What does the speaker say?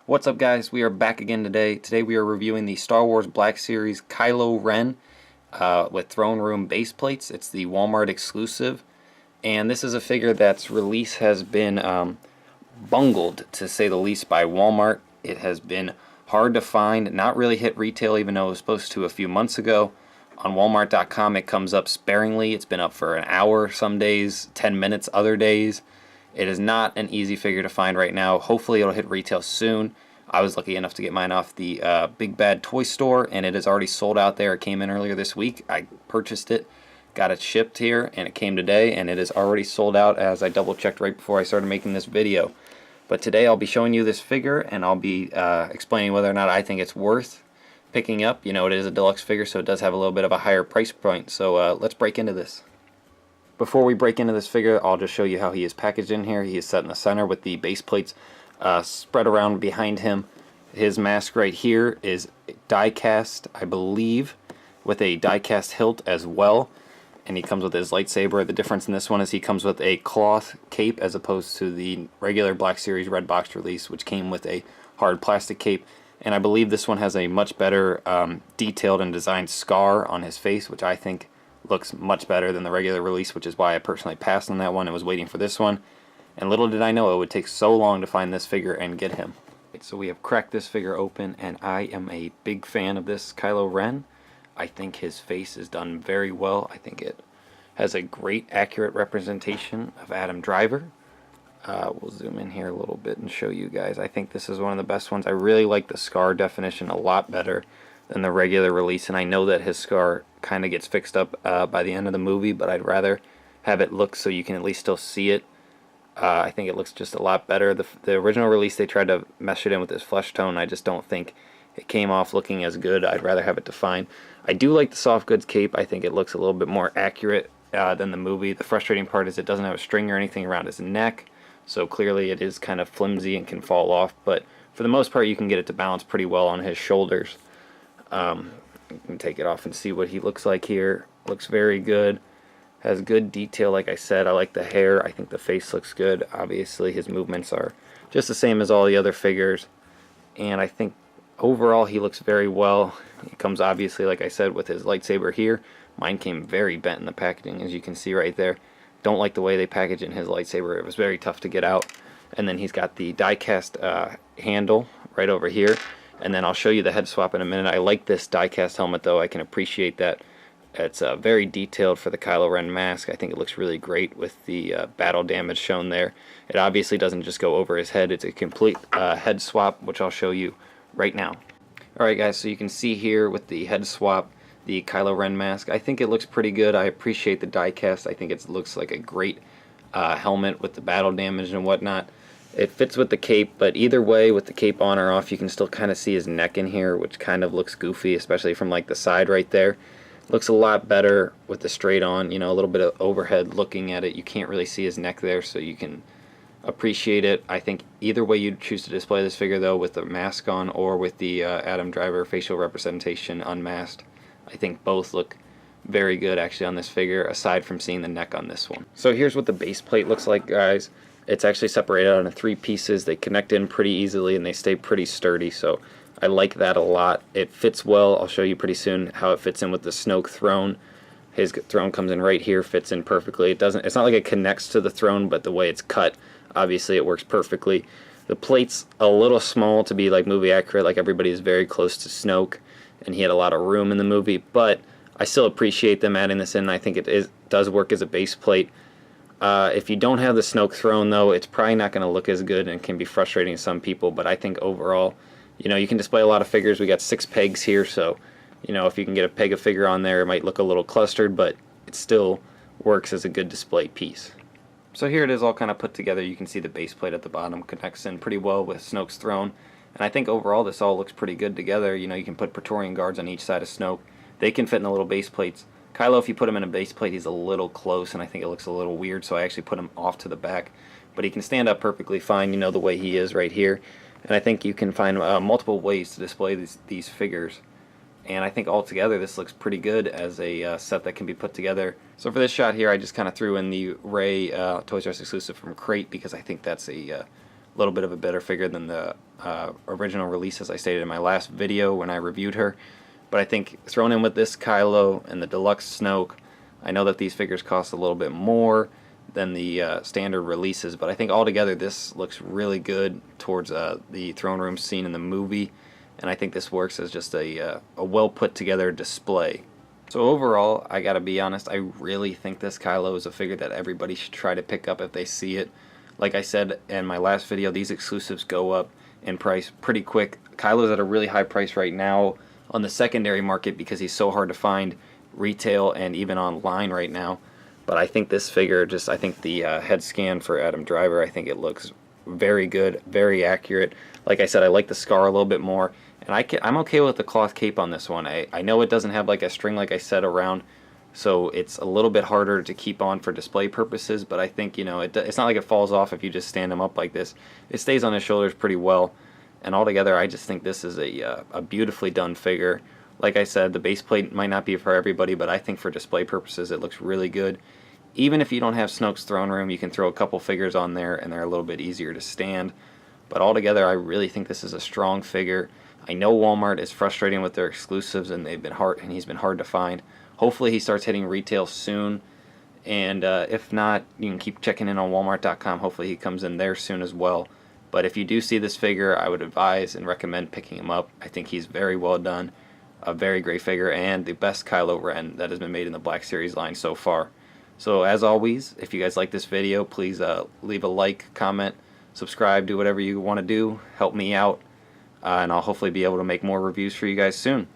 What's up, guys? We are back again today. Today we are reviewing the Star Wars Black Series Kylo Ren with throne room base plates. It's the Walmart exclusive, and this is a figure that's release has been bungled, to say the least, by Walmart. It has been hard to find, not really hit retail, even though it was supposed to a few months ago. On Walmart.com it comes up sparingly. It's been up for an hour some days, 10 minutes other days. It is not an easy figure to find right now. Hopefully it'll hit retail soon. I was lucky enough to get mine off the Big Bad Toy Store, and it is already sold out there. It came in earlier this week. I purchased it, got it shipped here, and it came today, and it is already sold out, as I double checked right before I started making this video. But today I'll be showing you this figure, and I'll be explaining whether or not I think it's worth picking up. You know, it is a deluxe figure, so it does have a little bit of a higher price point. So let's break into this. Before we break into this figure, I'll just show you how he is packaged in here. He is set in the center with the base plates spread around behind him. His mask right here is die cast, I believe, with a die cast hilt as well. And he comes with his lightsaber. The difference in this one is he comes with a cloth cape as opposed to the regular Black Series Red Box release, which came with a hard plastic cape. And I believe this one has a much better detailed and designed scar on his face, which I think looks much better than the regular release, which is why I personally passed on that one and was waiting for this one. And little did I know it would take so long to find this figure and get him. So we have cracked this figure open, and I am a big fan of this Kylo Ren. I think his face is done very well. I think it has a great accurate representation of Adam Driver. We'll zoom in here a little bit and show you guys. I think this is one of the best ones. I really like the scar definition a lot better than the regular release, and I know that his scar kind of gets fixed up by the end of the movie, but I'd rather have it look so you can at least still see it. I think it looks just a lot better. The original release, they tried to mesh it in with this flesh tone. I just don't think it came off looking as good. I'd rather have it defined. I do like the soft goods cape. I think it looks a little bit more accurate than the movie. The frustrating part is it doesn't have a string or anything around his neck, so clearly it is kind of flimsy and can fall off, but for the most part you can get it to balance pretty well on his shoulders. You can take it off and see what he looks like here. Looks very good. Has good detail, like I said. I like the hair. I think the face looks good. Obviously his movements are just the same as all the other figures, and I think overall he looks very well. He comes, obviously, like I said, with his lightsaber here. Mine came very bent in the packaging, as you can see right there. Don't like the way they package in his lightsaber. It was very tough to get out. And then he's got the die cast handle right over here. And then I'll show you the head swap in a minute. I like this die cast helmet, though. I can appreciate that. It's very detailed for the Kylo Ren mask. I think it looks really great with the battle damage shown there. It obviously doesn't just go over his head. It's a complete head swap, which I'll show you right now. Alright, guys, so you can see here with the head swap, the Kylo Ren mask. I think it looks pretty good. I appreciate the die cast. I think it looks like a great helmet with the battle damage and whatnot. It fits with the cape, but either way, with the cape on or off, you can still kind of see his neck in here, which kind of looks goofy, especially from like the side right there. Looks a lot better with the straight on, you know, a little bit of overhead looking at it. You can't really see his neck there, so you can appreciate it. I think either way you choose to display this figure, though, with the mask on or with the Adam Driver facial representation unmasked, I think both look very good actually on this figure, aside from seeing the neck on this one. So here's what the base plate looks like, guys. It's actually separated out into 3 pieces. They connect in pretty easily and they stay pretty sturdy, so I like that a lot. It fits well. I'll show you pretty soon how it fits in with the Snoke throne. His throne comes in right here, fits in perfectly. It's not like it connects to the throne, but the way it's cut, obviously it works perfectly. The plate's a little small to be like movie accurate, like everybody is very close to Snoke, and he had a lot of room in the movie, but I still appreciate them adding this in. I think it does work as a base plate. If you don't have the Snoke throne, though, it's probably not going to look as good and can be frustrating to some people, but I think overall, you know, you can display a lot of figures. We got 6 pegs here, so, you know, if you can get a peg of figure on there, it might look a little clustered, but it still works as a good display piece. So here it is all kind of put together. You can see the base plate at the bottom connects in pretty well with Snoke's throne, and I think overall this all looks pretty good together. You know, you can put Praetorian guards on each side of Snoke. They can fit in the little base plates. Kylo, if you put him in a base plate, he's a little close, and I think it looks a little weird, so I actually put him off to the back. But he can stand up perfectly fine, you know, the way he is right here. And I think you can find multiple ways to display these figures. And I think altogether this looks pretty good as a set that can be put together. So for this shot here, I just kind of threw in the Rey Toys R Us exclusive from Crate, because I think that's a a little bit of a better figure than the original release, as I stated in my last video when I reviewed her. But I think thrown in with this Kylo and the Deluxe Snoke, I know that these figures cost a little bit more than the standard releases, but I think altogether this looks really good towards the throne room scene in the movie, and I think this works as just a well put together display. So overall, I gotta be honest, I really think this Kylo is a figure that everybody should try to pick up if they see it. Like I said in my last video, these exclusives go up in price pretty quick. Kylo's at a really high price right now on the secondary market because he's so hard to find retail and even online right now. But I think this figure, I think the head scan for Adam Driver, I think it looks very good, very accurate. Like I said, I like the scar a little bit more, and I'm okay with the cloth cape on this one. I know it doesn't have like a string, like I said, around, so it's a little bit harder to keep on for display purposes, but I think, you know, it's not like it falls off if you just stand him up like this. It stays on his shoulders pretty well, and altogether I just think this is a beautifully done figure. Like I said, the base plate might not be for everybody, but I think for display purposes it looks really good. Even if you don't have Snoke's throne room, you can throw a couple figures on there and they're a little bit easier to stand. But altogether, I really think this is a strong figure. I know Walmart is frustrating with their exclusives, and he's been hard to find. Hopefully he starts hitting retail soon, and if not, you can keep checking in on Walmart.com. Hopefully he comes in there soon as well. But if you do see this figure, I would advise and recommend picking him up. I think he's very well done, a very great figure, and the best Kylo Ren that has been made in the Black Series line so far. So as always, if you guys like this video, please leave a like, comment, subscribe, do whatever you want to do. Help me out, and I'll hopefully be able to make more reviews for you guys soon.